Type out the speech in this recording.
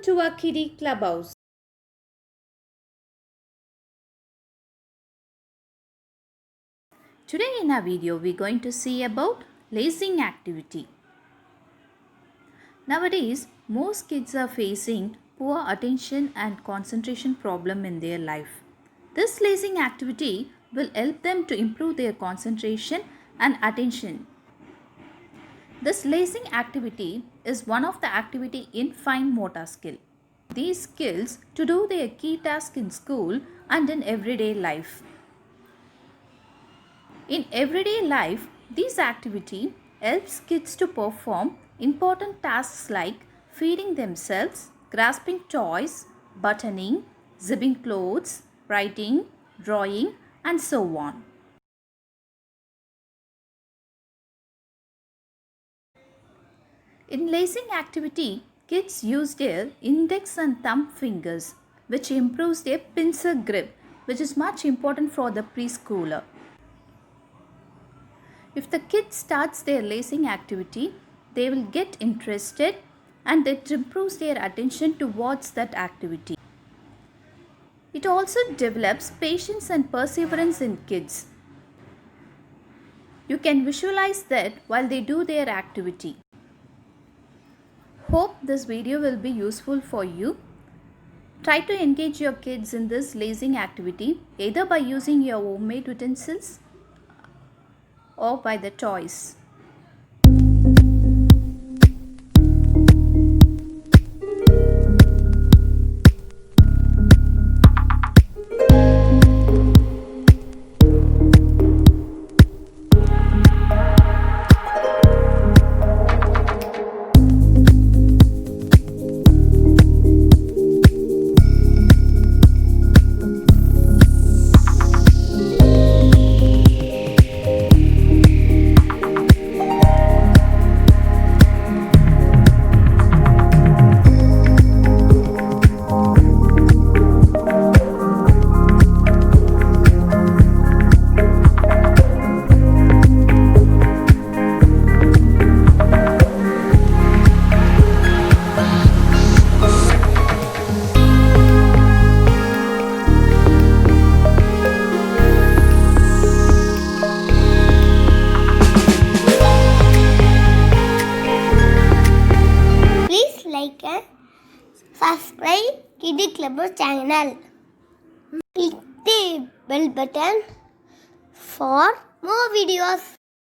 to our kiddie clubhouse. Today in our video we're going to see about lazing activity. Nowadays most kids are facing poor attention and concentration problem in their life. This lazing activity will help them to improve their concentration and attention. This lazing activity is one of the activity in fine motor skill. These skills to do their key task in school and in everyday life. In everyday life, this activity helps kids to perform important tasks like feeding themselves, grasping toys, buttoning, zipping clothes, writing, drawing, and so on. In lazing activity, kids use their index and thumb fingers, which improves their pincer grip, which is much important for the preschooler. If the kid starts their lazing activity, they will get interested and it improves their attention towards that activity. It also develops patience and perseverance in kids. You can visualize that while they do their activity. Hope this video will be useful for you. Try to engage your kids in this lazing activity either by using your homemade utensils or by the toys. Like and subscribe Kiddie Club channel. Click the bell button for more videos.